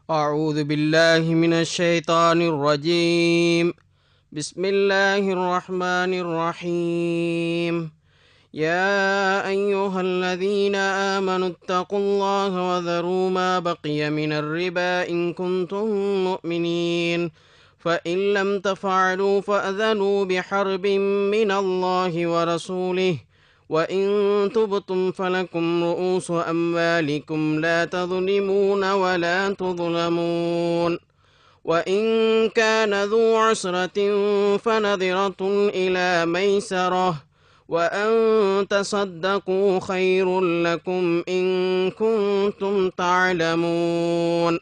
أعوذ بالله من الشيطان الرجيم. بسم الله الرحمن الرحيم. يا أيها الذين آمنوا اتقوا الله وذروا ما بقي من الربا إن كنتم مؤمنين، فإن لم تفعلوا فأذنوا بحرب من الله ورسوله، وإن تبتم فلكم رؤوس أموالكم لا تظلمون ولا تظلمون، وإن كان ذو عسرة فنظرة إلى ميسرة، وأن تصدقوا خير لكم إن كنتم تعلمون،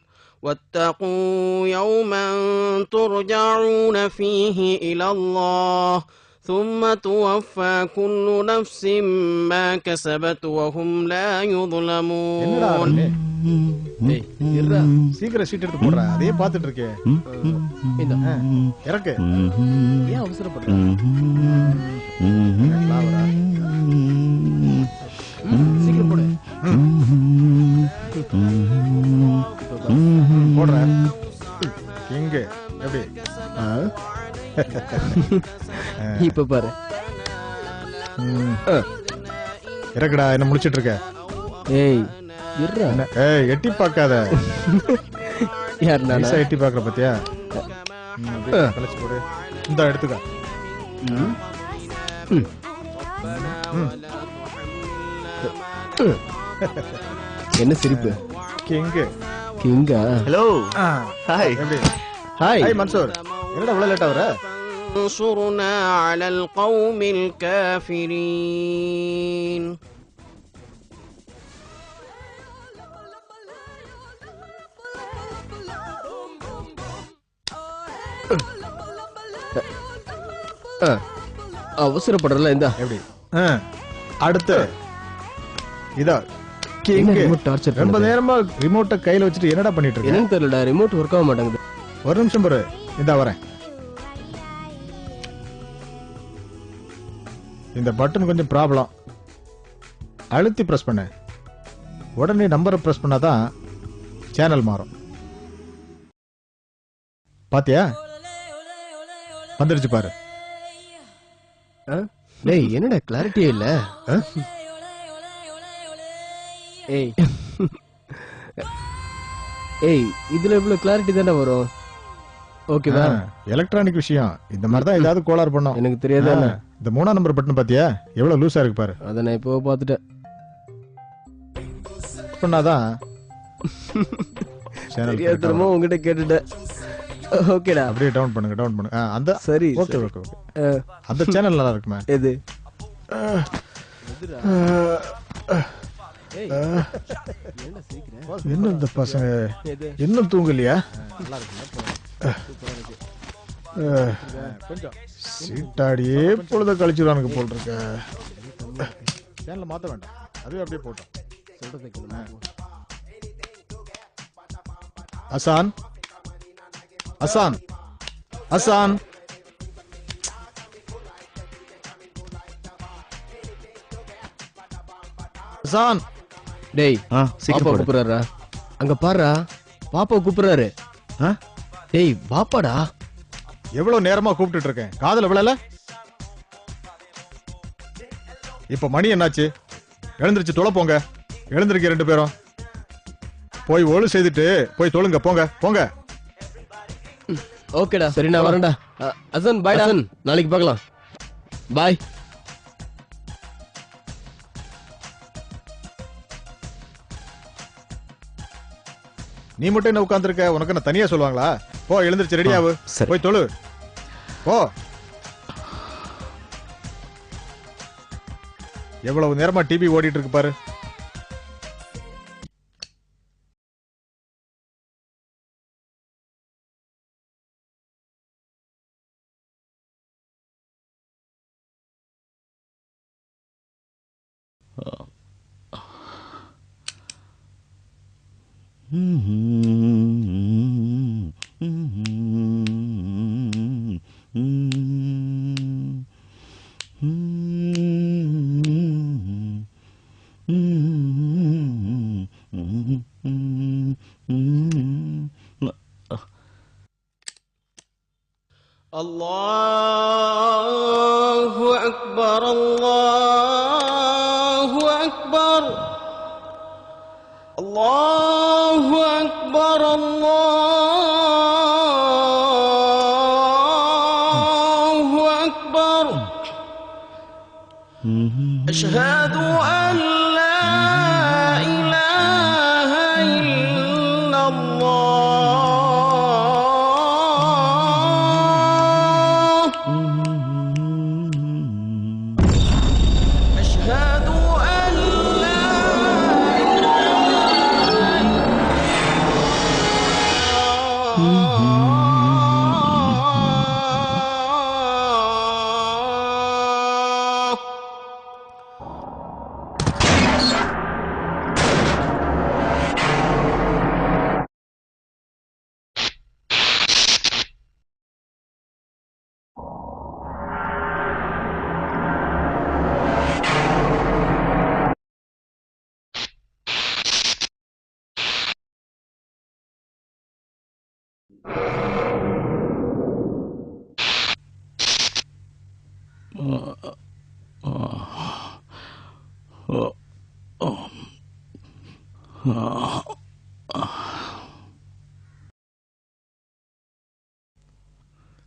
واتقوا يوما ترجعون فيه إلى الله ثم توفى كل نفس ما كسبت وهم لا يظلمون. சீக்கிரம் சீட் எடுத்து போடுற, அதையே பார்த்துட்டு இருக்கேன். இறக்கு. ஏன் அவசரப்படுற? சீக்கிரம் போடு. போடுற. எங்க எப்படி இப்ப பாரு. இறக்குடா, என்ன முடிச்சிட்டு இருக்க? ஏய் ஏய், எட்டி பார்க்காத. யார் நானா? எட்டி பார்க்கற பத்தியா? கலச்சு போடு. இந்த எடுத்துக்க. என்ன சிரிப்பு? கிங்கு. கிங்கா? ஹலோ. ஹாய். எப்படி? ஹாய். ஹாய் மன்சூர். என்னடா இவ்வளவு லேட்டா வர? انصرنا على القوم الكافرين. அவசரப்படுறல இந்த எப்படி? அடுத்து இதா கிங்கு. டார்ச்சர் ரொம்ப நேரமா ரிமோட்டை கையில வச்சுட்டு என்னடா பண்ணிட்டு இருக்க? என்னன்னு தெரியலடா, ரிமோட் ஒர்க் ஆக மாட்டேங்குது. ஒரு நிமிஷம் பாரு, இதா வரேன். இந்த பட்டன் கொஞ்சம் ப்ராப்ளம். அழுத்தி பிரஸ் பண்ண உடனே நம்பரை பிரஸ் பண்ணாதான் சேனல் மாறும். பாத்தியா? வந்துருச்சு பாரு. டேய், என்னடா கிளாரிட்டியே இல்ல? ஏய் ஏய், இதுல இவ்வளவு கிளாரிட்டி தானே வரும்? ஓகேவா? எலக்ட்ரானிக் விஷயம் இந்த மாதிரி தான் ஏதாவது கோளாறு பண்ணும். எனக்கு தெரியாதானே. இந்த 3ஆம் நம்பர் பட்டன் பாத்தியா எவ்வளவு லூசா இருக்கு பாரு. அத நான் இப்போ பாத்துட்டேன். பண்ணாதான் சேனல் தெரியாதமோ உன்கிட்ட கேட்டுட்டேன். ஓகேடா, அப்படியே டவுன் பண்ணுங்க. அந்த சரி, ஓகே ஓகே ஓகே. அந்த சேனல் நல்லா இருக்குமா? எது? என்ன இந்த பசங்க இன்னும் தூங்கலையா? சீட்டாடியே பொழுத கழிச்சுடானுங்க போல் இருக்க. சேனல் மாத்த வேண்டாம், அதுவே அப்படியே போட்டோம். அசான் அசான் அசான் அசான். டேய், பாப்பா கூப்பிடுறாரா? அங்க பாருடா, பாப்பா கூப்பிடுறாரு. டேய் பாப்பாடா. எவ்வளவு நேரமா கூப்பிட்டு இருக்கேன், காதுல விழல? இப்ப மணி என்னாச்சு? எழுந்திருச்சு தொலை போங்க. எழுந்திருக்க 2 பேரும். போய் ஒழு செய்துட்டு போய் தொழுங்க. போங்க போங்க. ஓகேடா, சரி நான் வரேன்டா. அசன் பாய்டா. நாளைக்கு பார்க்கலாம். பாய். நீ மட்டும் என்ன உட்கார்ந்திருக்க? உனக்கு என்ன தனியா சொல்லுவாங்களா? போ, எழுந்திருச்சு ரெடியாவு. போய் தொழு. போ. எவ்வளவு நேரமா டிவி ஓடிட்டு இருக்கு பாரு. أكبر الله أكبر الله أكبر الله أكبر أشهد أن لا إله إلا الله أشهد أن لا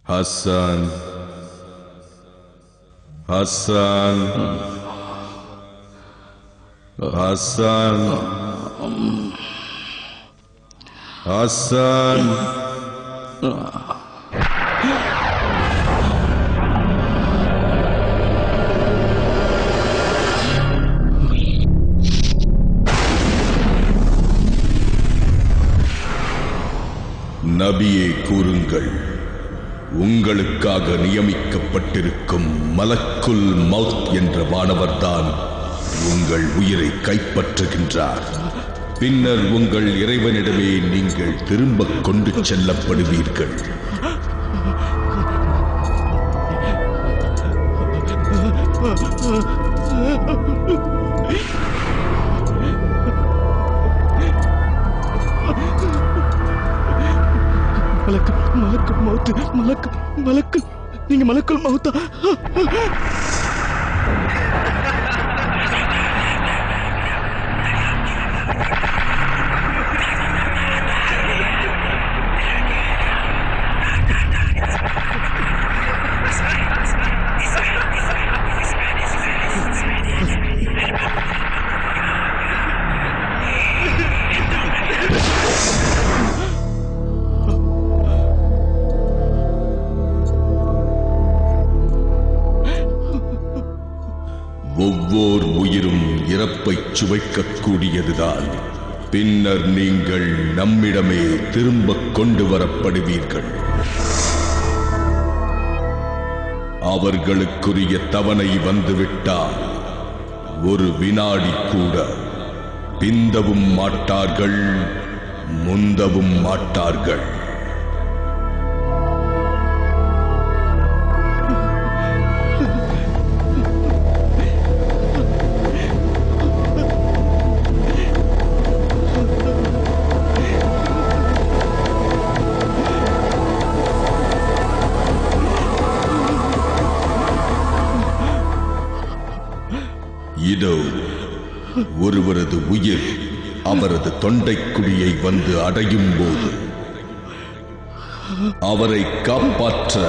Hassan, Hassan, Hassan, Hassan. நபியே கூறுங்கள், உங்களுக்காக நியமிக்கப்பட்டிருக்கும் மலக்குல் மௌத் என்ற வானவர்தான் உங்கள் உயிரை கைப்பற்றுகின்றார். பின்னர் உங்கள் இறைவனிடமே நீங்கள் திரும்ப கொண்டு செல்லப்படுவீர்கள். நீங்க மலக்குல் மௌத்தா? ஒவ்வொரு உயிரும் இறப்பை சுவைக்கக்கூடியதுதான். பின்னர் நீங்கள் நம்மிடமே திரும்ப கொண்டு வரப்படுவீர்கள். அவர்களுக்குரிய தவணை வந்துவிட்டால் ஒரு வினாடி கூட பிந்தவும் மாட்டார்கள், முந்தவும் மாட்டார்கள். இதோ ஒருவரது உயிர் அவரது தொண்டைக்குழியை வந்து அடையும் போது, அவரை காப்பாற்ற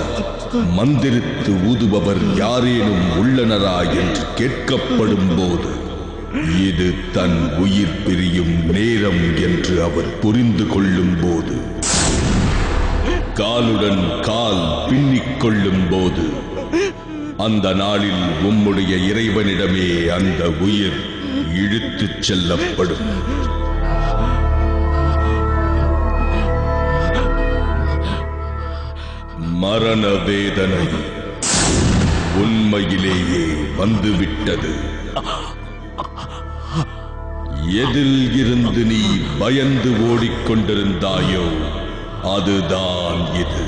மந்திரித்து ஊதுபவர் யாரேனும் உள்ளனரா என்று கேட்கப்படும் போது, இது தன் உயிர் பிரியும் நேரம் என்று அவர் புரிந்து கொள்ளும் போது, காலுடன் கால் பின்னிக் கொள்ளும் போது, அந்த நாளில் உம்முடைய இறைவனிடமே அந்த உயிர் இழுத்துச் செல்லப்படும். மரண வேதனை உண்மையிலேயே வந்துவிட்டது. எதில் இருந்து நீ பயந்து ஓடிக்கொண்டிருந்தாயோ அதுதான் இது.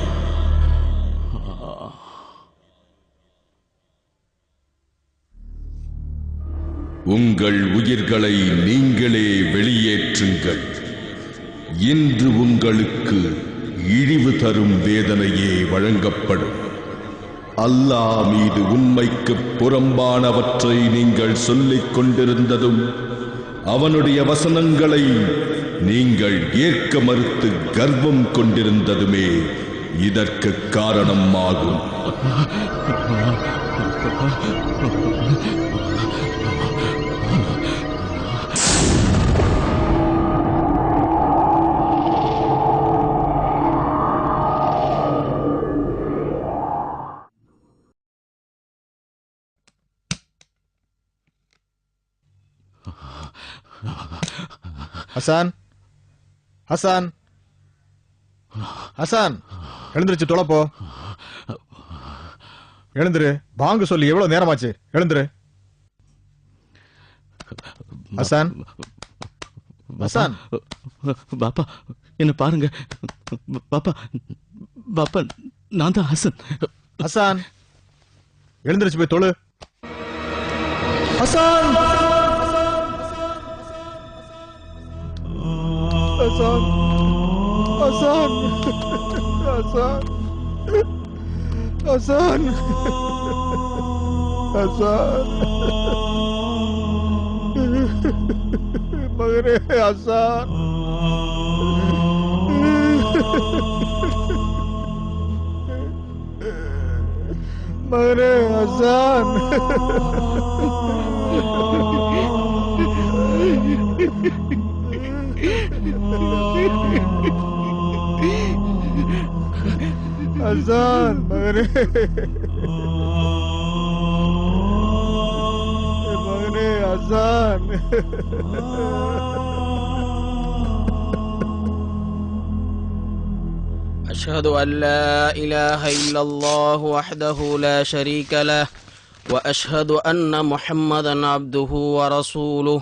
உங்கள் உயிர்களை நீங்களே வெளியேற்றுங்கள். இன்று உங்களுக்கு இழிவு தரும் வேதனையே வழங்கப்படும். அல்லாஹ் மீது உண்மைக்கு புறம்பானவற்றை நீங்கள் சொல்லிக் கொண்டிருந்ததும் அவனுடைய வசனங்களை நீங்கள் ஏற்க மறுத்து கர்வம் கொண்டிருந்ததுமே இதற்கு காரணம் ஆகும். ஹசான், ஹசான், ஹசான், எழுந்திருச்சு தொலைப்போ. எழுந்துரு. பாங்கு சொல்லி எவ்வளவு நேரமாச்சு? எழுந்துரு. ஹசான், ஹசான். பாப்பா என்ன பாருங்க. பாப்பா, பாப்பா நான் தான் ஹசன். ஹசான், எழுந்திருச்சு போய் தொழு. ஹசான், ஹசான், ஹசான், ஹசான், ஹசான், ஹசான், மகனே ஹசான், மகனே ஹசான். ஹசான், மகனே, மகனே ஹசான். أشهد أن لا إله إلا الله وحده لا شريك له وأشهد أن محمدا عبده ورسوله.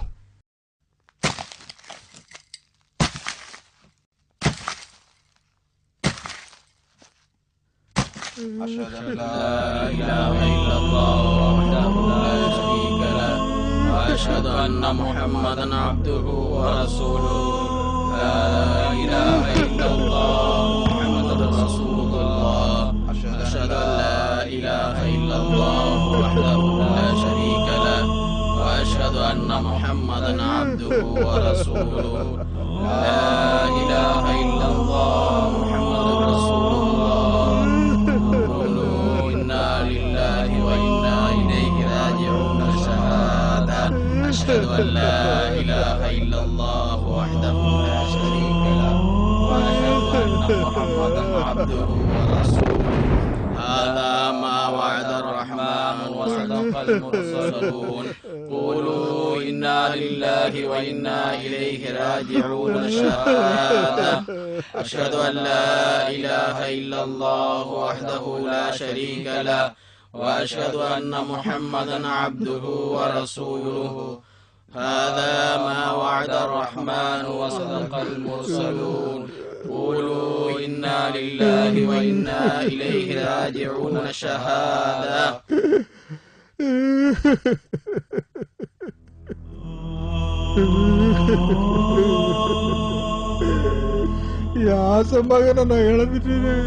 أشهد أن لا إله إلا الله وحده لا شريك له وأشهد أن محمدا عبده ورسوله. لا إله إلا الله محمد رسول الله. أشهد أن لا إله إلا الله وحده لا شريك له وأشهد أن محمدا عبده ورسوله. لا إله إلا الله محمد رسول الله. قولوا إنا لله وإنا إليه راجعون. الشهادة أشهد أن لا إله إلا الله وحده لا شريك له وأشهد أن محمدا عبده ورسوله. هذا ما وعد الرحمن وصدق المرسلون. قولوا إنا لله وإنا إليه راجعون. الشهادة أشهد أن لا إله إلا الله وحده لا شريك له وأشهد أن محمدا عبده ورسوله. هذا ما وعد الرحمن وصدق المرسلون. قولوا إنا لله وإنا إليه راجعون. الشهادة யாச மகனை நான் இழந்துட்டேன்.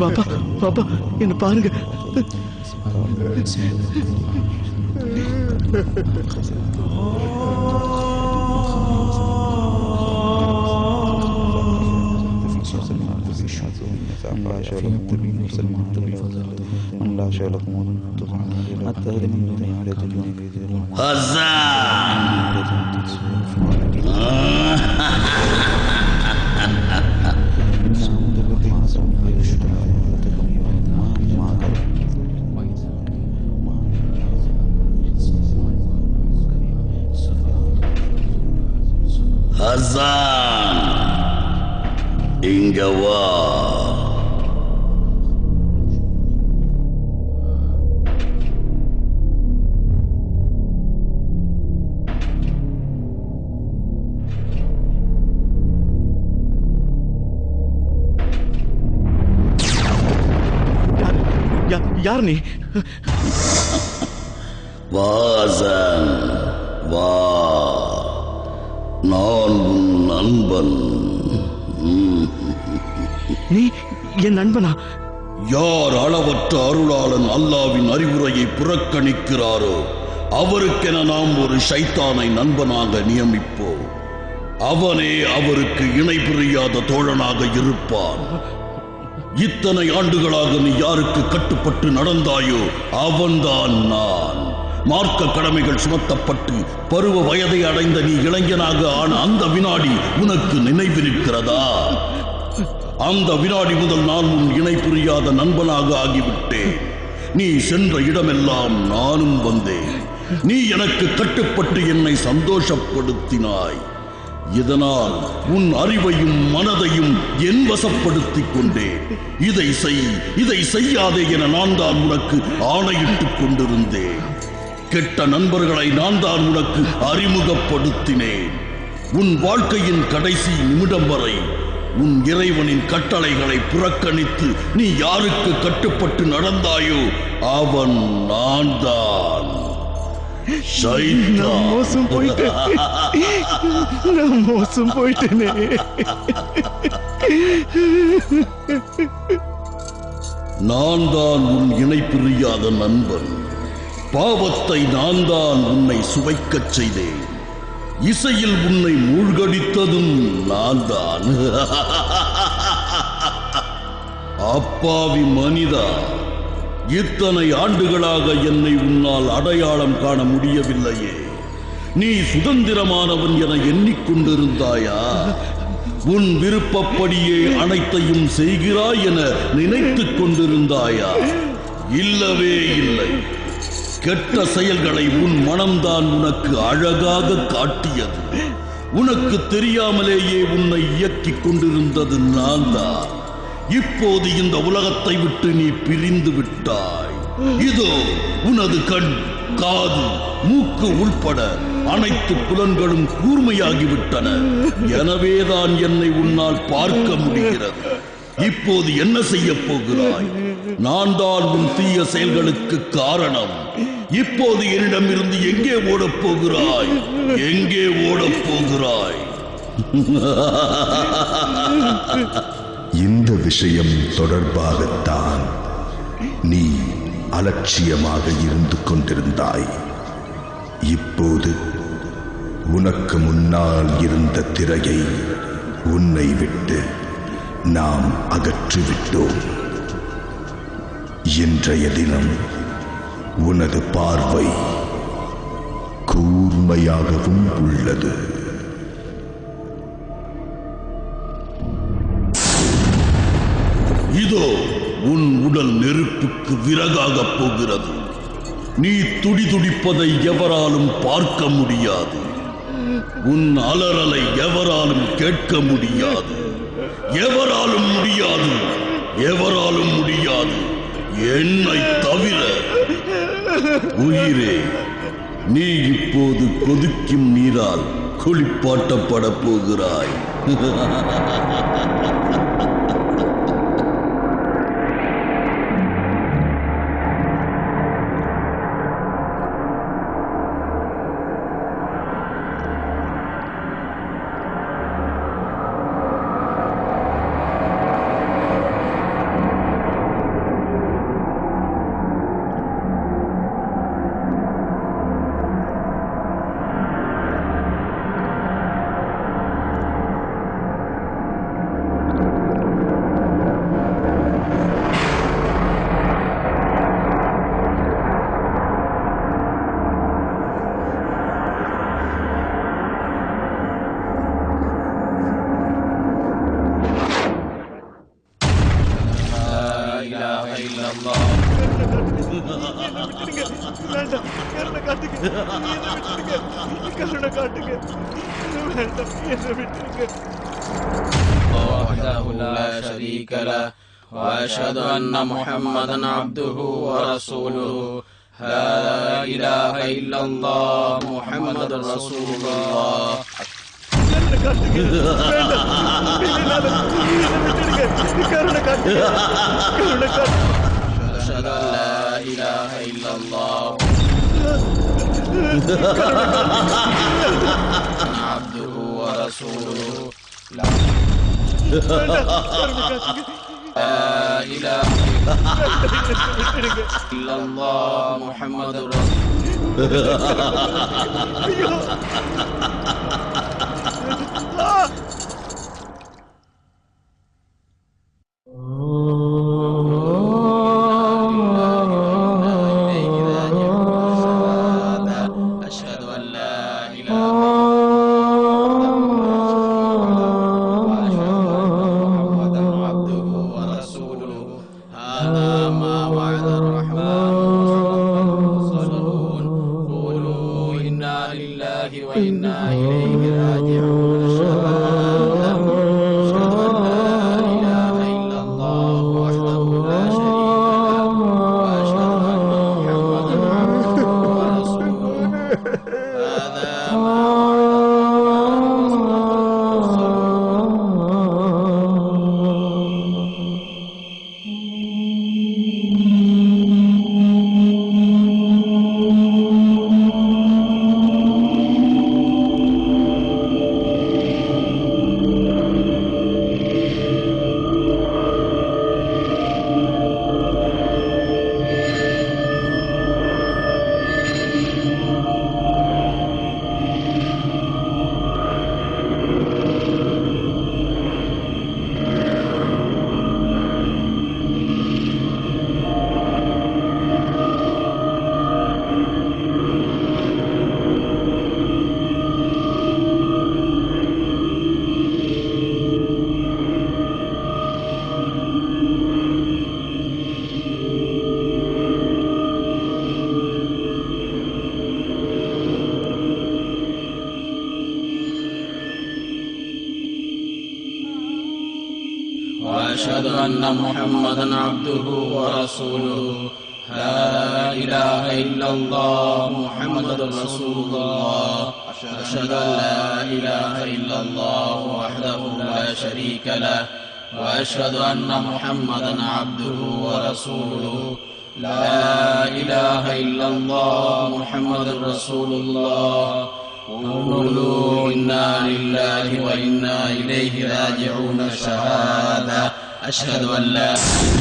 பாப்பா, பாப்பா என்ன பாருங்க. ஹசான், இங்க வா. யார் நீ? வாசன், வா. நான் உன் நண்பன். நீ என் நண்பனா? யார் அளவற்ற அருளாளன் அல்லாவின் அறிவுரையை புறக்கணிக்கிறாரோ அவருக்கென நாம் ஒரு ஷைத்தானை நண்பனாக நியமிப்போம். அவனே அவருக்கு இணை புரியாத தோழனாக இருப்பான். இத்தனை ஆண்டுகளாக நீ யாருக்கு கட்டுப்பட்டு நடந்தாயோ அவன்தான் நான். மார்க்க கடமைகள் சுமத்தப்பட்டு பருவ வயதை அடைந்த நீ இளைஞனாக ஆன அந்த வினாடி உனக்கு நினைவிருக்கிறதா? அந்த வினாடி முதல் நான் உன் இணை புரியாத நண்பனாக ஆகிவிட்டேன். நீ சென்ற இடமெல்லாம் நானும் வந்தேன். நீ எனக்கு கட்டுப்பட்டு என்னை சந்தோஷப்படுத்தினாய். இதனால் உன் அறிவையும் மனதையும் என் வசப்படுத்திக் கொண்டேன். இதை செய், இதை செய்யாதே என நான் தான் உனக்கு ஆணையிட்டுக் கொண்டிருந்தேன். கெட்ட நண்பர்களை நான் தான் உனக்கு அறிமுகப்படுத்தினேன். உன் வாழ்க்கையின் கடைசி நிமிடம் வரை உன் இறைவனின் கட்டளைகளை புறக்கணித்து நீ யாருக்கு கட்டுப்பட்டு நடந்தாயோ அவன் நான் தான். நான் மோசம் போயிட்டேனே. நான் தான் உன் இணை பிரியாத நண்பன். பாவத்தை நான் தான் உன்னை சுவைக்கச் செய்தேன். இசையில் உன்னை மூழ்கடித்ததும் நான் தான். அப்பாவி மனிதா, இத்தனை ஆண்டுகளாக என்னை உன்னால் அடையாளம் காண முடியவில்லையே. நீ சுதந்திரமானவன் என எண்ணிக்கொண்டிருந்தாயா? உன் விருப்பப்படியே அனைத்தையும் செய்கிறாய் என நினைத்துக் கொண்டிருந்தாயா? இல்லவே இல்லை. கெட்ட செயல்களை உன் மனம்தான் உனக்கு அழகாக காட்டியது. உனக்கு தெரியாமலேயே உன்னை இயக்கிக் கொண்டிருந்தது நான் தான். இப்போது இந்த உலகத்தை விட்டு நீ பிரிந்து விட்டாய். இதோ உனது கண், காது, மூக்கு உள்பட அனைத்து புலன்களும் கூர்மையாகிவிட்டன. எனவேதான் என்னை உன்னால் பார்க்க முடிகிறது. இப்போது என்ன செய்ய போகிறாய்? நான் தான் உன் தீய செயல்களுக்கு காரணம். இப்போது என்னிடமிருந்து எங்கே ஓடப் போகிறாய்? எங்கே ஓடப் போகிறாய்? இந்த விஷயம் தொடர்பாகத்தான் நீ அலட்சியமாக இருந்து கொண்டிருந்தாய். இப்போது உனக்கு முன்னால் இருந்த திரையை உன்னை விட்டு நாம் அகற்றிவிட்டோம். இன்றைய தினம் உனது பார்வை கூர்மையாகவும் உள்ளது. இதோ உன் உடல் நெருப்புக்கு விறகாக போகிறது. நீ துடிதுடிப்பதை எவராலும் பார்க்க முடியாது. உன் அலறலை எவராலும் கேட்க முடியாது. எவராலும் முடியாது, எவராலும் முடியாது, என்னை தவிர. உயிரே, நீ இப்போது கொதிக்கும் நீரால் குளிப்பாட்டப்பட போகிறாய். வேண்டாம், கருணை காட்டுங்க, என்னை விட்டுடுங்க, கருணை காட்டுங்க, வேண்டாம், என்னை விட்டுடுங்க. وحده لا شريك له وأشهد أن محمدا عبده ورسوله لا إله إلا الله محمد رسول الله கருணை காட்டுங்க, வேண்டாம், என்னை விட்டுடுங்க, கருணை காட்டுங்க, கருணை காட்டுங்க. أشهد أن لا إله إلا الله عبده ورسوله لا إله إلا الله محمد رسول أشهد أن لا إله محمدا عبده ورسوله هذا ما وعد الرحمن والمرسلون قولوا إنا لله وإنا إليه راجعون شهادة أشهد أن لا إله إلا الله وحده لا شريك له وأشهد أن محمدا عبده ورسوله هذا ما وأشهد أن محمدا عبده ورسوله لا إله إلا الله محمد رسول الله أشهد أن لا إله إلا الله وحده لا شريك له وأشهد أن محمدا عبده ورسوله لا إله إلا الله محمد رسول الله قولوا إنا لله وإنا إليه راجعون شهادة أشهد أن لا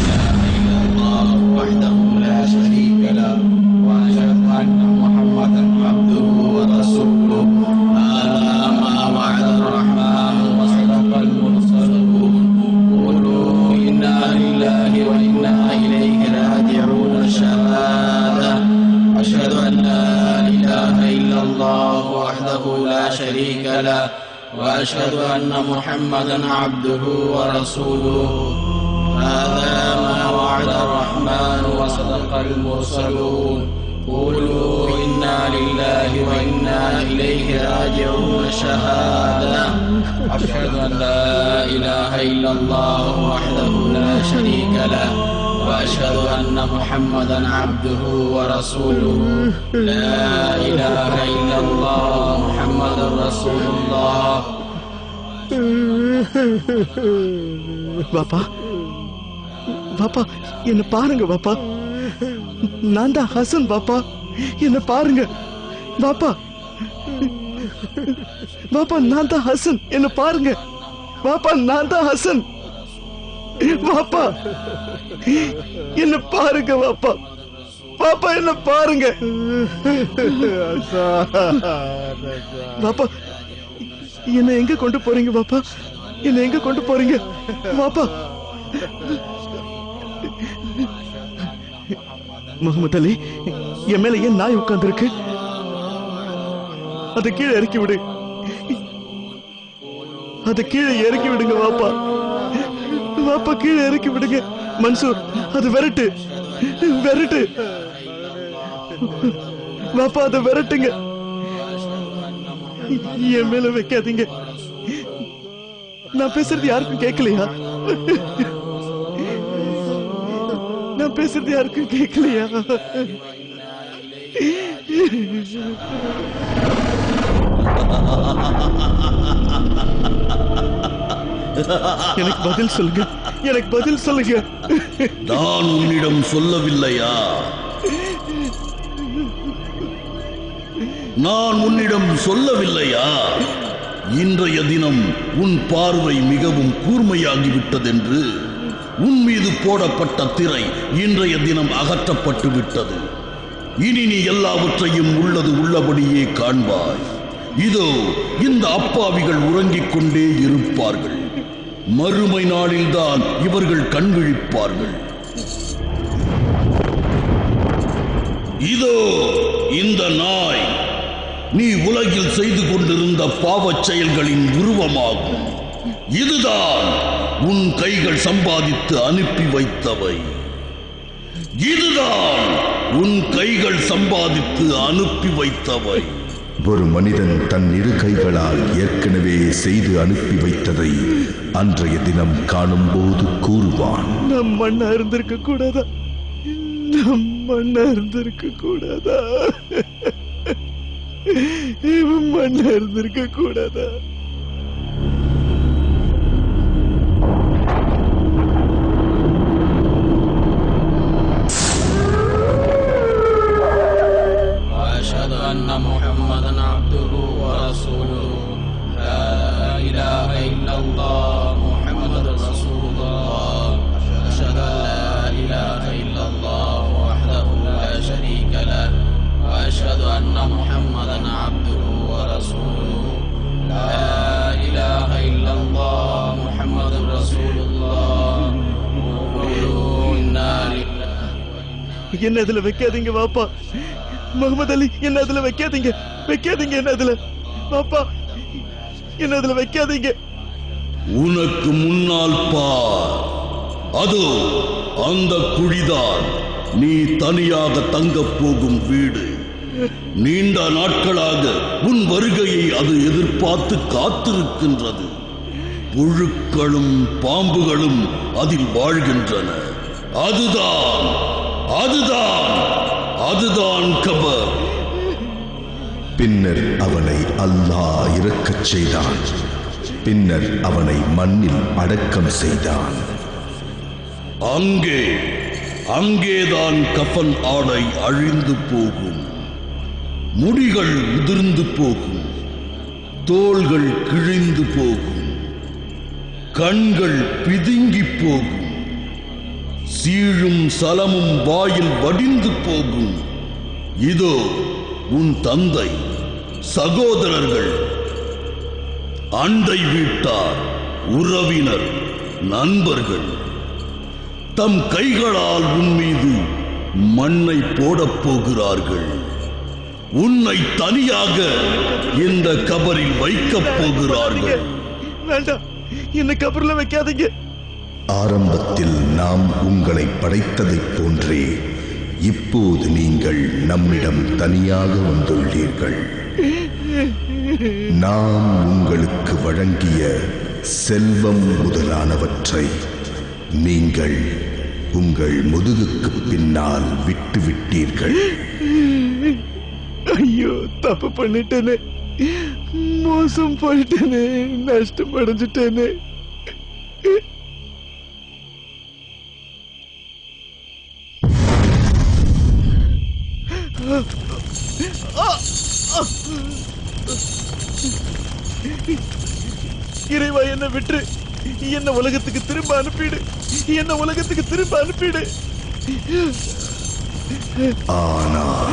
إله إلا الله وحده لا شريك له وأشهد أن محمدا عبده ورسوله هذا ما وعد الرحمن وصدق المرسلون قولوا إنا لله وإنا إليه راجعون شهادة أشهد أن لا إله إلا الله وحده لا شريك له وأشهد أن محمدا عبده ورسوله هذا ما وعد الرحمن وصدق المرسلون قولوا إنا لله وإنا إليه راجعون شهادة أشهد أن لا إله إلا الله وحده لا شريك له وأشهد أن محمدا عبده ورسوله لا إله إلا الله محمد رسول الله பாப்பா, பாப்பா, என்ன பாருங்க பாப்பா, நான் தான் ஹசன் பாப்பா, என்ன பாருங்க பாப்பா, பாப்பா நான் தான் ஹசன், என்ன பாருங்க பாப்பா, நான் தான் ஹசன் பாப்பா, என்ன பாருங்க பாப்பா, பாப்பா என்ன பாருங்க பாப்பா, என்ன எங்க கொண்டு போறீங்க பாப்பா, என்ன எங்க கொண்டு போறீங்க பாப்பா? முகமது அலி, என் மேல ஏன் நாய் உட்கார்ந்து இருக்கு? அதை கீழே இறக்கி விடு, அதை கீழே இறக்கி விடுங்க பாப்பா, பாப்பா கீழே இறக்கி விடுங்க. மன்சூர், அது விரட்டு, விரட்டு. பாப்பா அதை விரட்டுங்க, என் மேல வைக்காதீங்க. நான் பேசுறது யாருக்கும் கேட்கலையா? நான் பேசுறது யாருக்கும் கேட்கலையா? எனக்கு பதில் சொல்லுங்க, எனக்கு பதில் சொல்லுங்க. நான் உன்னிடம் சொல்லவில்லையா? நான் உன்னிடம் சொல்லவில்லையா? இன்றைய தினம் உன் பார்வை மிகவும் கூர்மையாகிவிட்டதென்று. உன் மீது போடப்பட்ட திரை இன்றைய தினம் அகற்றப்பட்டு விட்டது. இனி நீ எல்லாவற்றையும் உள்ளது உள்ளபடியே காண்பாய். இதோ இந்த அப்பாவிகள் உறங்கிக் கொண்டே இருப்பார்கள். மறுமை நாளில்தான் இவர்கள் கண் விழிப்பார்கள். இதோ இந்த நாய் நீ உலகில் செய்து கொண்டிருந்த பாவச் செயல்களின் உருவமாகும். இதுதான் உன் கைகள் சம்பாதித்து அனுப்பி வைத்தவை. இதுதான் உன் கைகள் சம்பாதித்து அனுப்பி வைத்தவை. ஒரு மனிதன் தன் இரு கைகளால் ஏற்கனவே செய்து அனுப்பி வைத்ததை அன்றைய தினம் காணும் போது கூறுவான், நம் மண்ணா இருந்திருக்க கூடாதா? நம் மண்ணா இருந்திருக்க கூடாதா? மண்ணா இருந்திருக்க கூடாதா? وأشهد أن محمدا عبده ورسوله لا إله إلا الله محمد رسول الله أشهد أن لا إله إلا الله وحده لا شريك له وأشهد أن محمدا عبده ورسوله لا إله إلا الله محمد رسول الله قولوا إنا لله. என்ன அதுல வைக்காதீங்க வாப்பா. முகமது அலி, என்ன அதுல வைக்காதீங்க, வைக்காதீங்க. என்ன அதுல பாப்பா, என்ன அதுல வைக்காதீங்க. உனக்கு முன்னால் பார், அதோ அந்த குழிதான் நீ தனியாக தங்கப் போகும் வீடு. நீண்ட நாட்களாக உன் வருகையை அது எதிர்பார்த்து காத்திருக்கின்றது. புழுக்களும் பாம்புகளும் அதில் வாழ்கின்றன. அதுதான் அதுதான் அதுதான் கபர். பின்னர் அவனை அல்லாஹ் இறக்கச் செய்தான். பின்னர் அவனை மண்ணில் அடக்கம் செய்தான். அங்கேதான் கஃன் ஆடை அழிந்து போகும், முடிகள் உதிர்ந்து போகும், தோள்கள் கிழிந்து போகும், கண்கள் பிதுங்கி போகும், சீழும் சலமும் வாயில் வடிந்து போகும். இதோ உன் தந்தை, சகோதரர்கள், அண்டை வீட்டார், உறவினர், நண்பர்கள் தம் கைகளால் உன் மீது மண்ணை போடப் போகிறார்கள். உன்னை தனியாக இந்த கபரில் வைக்கப் போகிறார்கள். வேண்டாம், என்ன கபர்ல வைக்காதீங்க. ஆரம்பத்தில் நாம் உங்களை படைத்ததைப் போன்றே இப்போது நீங்கள் நம்மிடம் தனியாக வந்துள்ளீர்கள். நாம் உங்களுக்கு வழங்கிய செல்வம் முதலானவற்றை நீங்கள் உங்கள் முதுகுக்கு பின்னால் விட்டுவிட்டீர்கள். ஐயோ, தப்பு பண்ணிட்டேனே, மோசம் போயிட்டேனே, நஷ்டம் அடைஞ்சிட்டேனே. இறைவா, என்ன விட்டு என்ன உலகத்துக்கு திரும்ப அனுப்பிடு, என்ன உலகத்துக்கு திரும்ப அனுப்பிடு. ஆனால்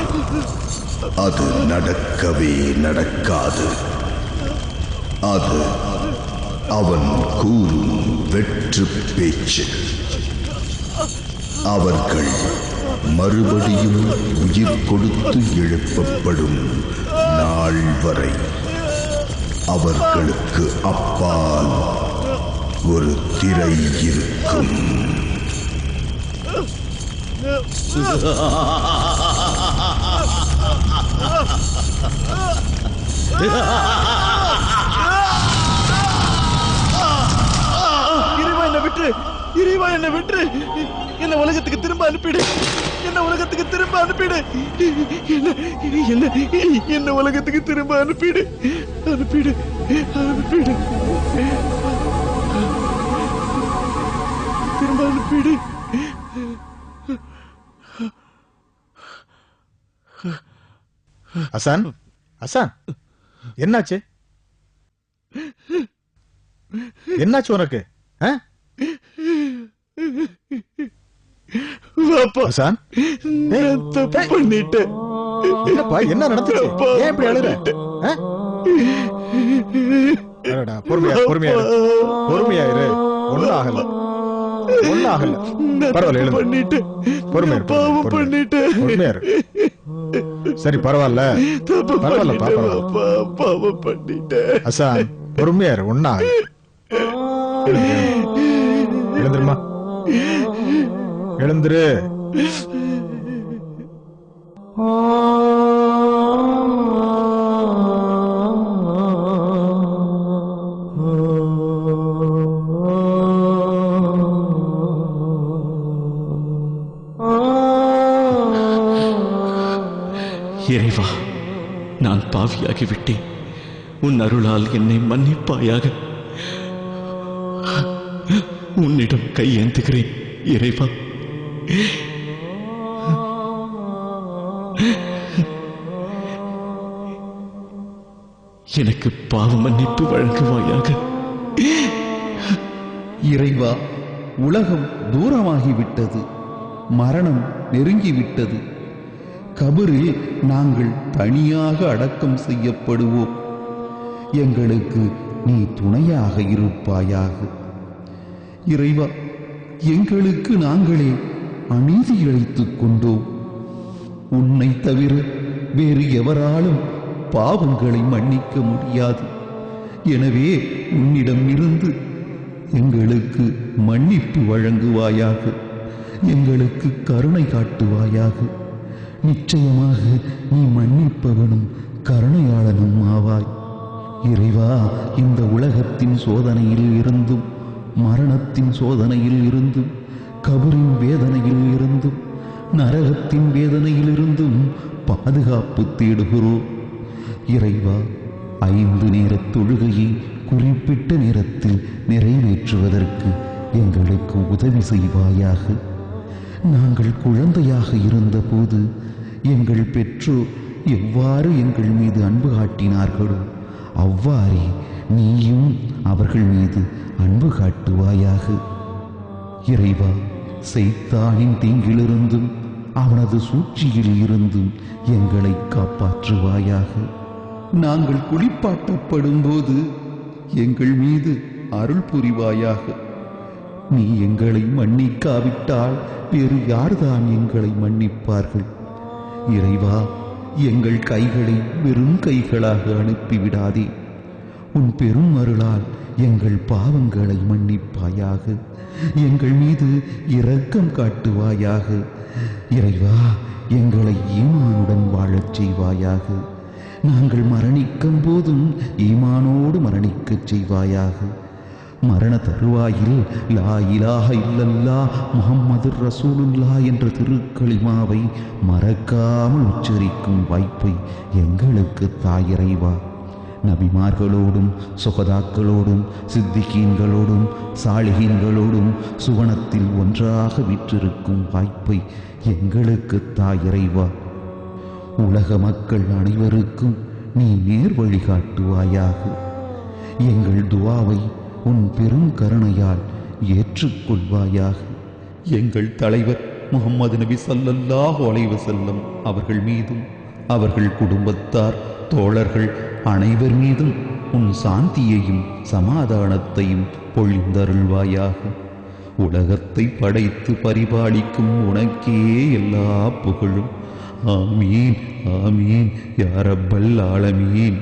அது நடக்கவே நடக்காது. அது அவன் கூறும் வெற்று பேச்சு. அவர்கள் மறுபடியும் உயிர் கொடுத்து எழுப்பப்படும் நாள் வரை அவர்களுக்கு அப்பால் ஒரு திரை இருக்கும். இறைவா என்னை விட்டு, இறைவா என்னை விட்டு, என்ன உலகத்துக்கு திரும்ப அனுப்பிடு, என்ன உலகத்துக்கு திரும்ப அனுப்பிடு, என்ன உலகத்துக்கு திரும்ப அனுப்பிடு, அனுப்பிடு, அனுப்பிடு, திரும்ப அனுப்பிடு. ஹசன், ஹசன், என்னாச்சு? என்னாச்சு உனக்கு? ஹசன், நான் தப்பு பண்ணிட்டேன். என்னப்பா, என்ன நடந்துச்சு? ஏன் இப்படி அழுற? பொறுமையா பொறுமையா பொறுமையா இரு. ஒண்ணும் ஆகல, ஒண்ணும் ஆகல. பரவாயில்ல, பண்ணிட்டேன். பொறுமையா இரு, பாவம் பண்ணிட்டேன். பொறுமையா இரு. சரி, பரவாயில்ல, பரவாயில்லப்பா, பாவம் பண்ணிட்டேன். ஹசன், பொறுமையா இரு, ஒண்ணும் ஆகல. எழுந்துருமா, எழுந்துரு. இறைவா, நான் பாவியாகிவிட்டேன். உன் அருளால் என்னை மன்னிப்பாயாக. உன்னிடம் கையேந்துகிறேன் இறைவா. எனக்கு பாவ மன்னிப்பு வழங்குவாயாக. இறைவா, உலகம் தூரமாகிவிட்டது, மரணம் நெருங்கிவிட்டது. கபரில் நாங்கள் தனியாக அடக்கம் செய்யப்படுவோம். எங்களுக்கு நீ துணையாக இருப்பாயாக. இறைவா, எங்களுக்கு நாங்களே அநீதி இழைத்துக் கொண்டோம். உன்னை தவிர வேறு எவராலும் பாவங்களை மன்னிக்க முடியாது. எனவே உன்னிடம் இருந்து எங்களுக்கு மன்னிப்பு வழங்குவாயாக. எங்களுக்கு கருணை காட்டுவாயாக. நிச்சயமாக நீ மன்னிப்பவனும் கருணையாளனும் ஆவாய். இறைவா, இந்த உலகத்தின் சோதனையில் இருந்தும், மரணத்தின் சோதனையில் இருந்தும், கபரின் வேதனையில் இருந்தும், நரகத்தின் வேதனையில் இருந்தும் பாதுகாப்பு தேடுகிறோம். இறைவா, 5 நேர தொழுகையை குறிப்பிட்ட நேரத்தில் நிறைவேற்றுவதற்கு எங்களுக்கு உதவி செய்வாயாக. நாங்கள் குழந்தையாக இருந்தபோது எங்கள் பெற்றோர் எவ்வாறு எங்கள் மீது அன்பு காட்டினார்களோ அவ்வாறே நீயும் அவர்கள் மீது அன்பு காட்டுவாயாக. இறைவா, சைத்தானின் தீங்கிலிருந்தும் அவனது சூழ்ச்சியில் இருந்தும் எங்களை காப்பாற்றுவாயாக. நாங்கள் குளிப்பாட்டப்படும் போது எங்கள் மீது அருள் புரிவாயாக. நீ எங்களை மன்னிக்காவிட்டால் வேறு யார்தான் எங்களை மன்னிப்பார்கள்? இறைவா, எங்கள் கைகளை வெறும் கைகளாக அனுப்பிவிடாதே. உன் பெரும் அருளால் எங்கள் பாவங்களை மன்னிப்பாயாக. எங்கள் மீது இரக்கம் காட்டுவாயாக. இறைவா, எங்களை ஈமானுடன் வாழச் செய்வாயாக. நாங்கள் மரணிக்கும் போதும் ஈமானோடு மரணிக்கச் செய்வாயாக. மரண தருவாயில் லா இலாஹ இல்லல்லாஹ் முஹம்மதுர் ரசூலுல்லாஹ் என்ற திருக்கலிமாவை மறக்காமல் உச்சரிக்கும் வாய்ப்பை எங்களுக்கு தாயிறைவா. நபிமார்களோடும் சுகதாக்களோடும் சித்திகீன்களோடும் சாலிகீன்களோடும் சுவனத்தில் ஒன்றாக விற்றிருக்கும் வாய்ப்பை எங்களுக்கு தாயிறைவா. உலக மக்கள் அனைவருக்கும் நீ நேர் வழிகாட்டுவாயாக. எங்கள் துஆவை உன் பெரும் கருணையால் ஏற்றுக்கொள்வாயாக. எங்கள் தலைவர் முஹம்மது நபி ஸல்லல்லாஹு அலைஹி வஸல்லம் அவர்கள் மீதும் அவர்கள் குடும்பத்தார் தோழர்கள் அனைவர் மீதும் உன் சாந்தியையும் சமாதானத்தையும் பொழிந்தருள்வாயாக. உலகத்தை படைத்து பரிபாலிக்கும் உனக்கே எல்லா புகழும். ஆமீன் ஆமீன் யா ரப்பல் ஆலமீன்.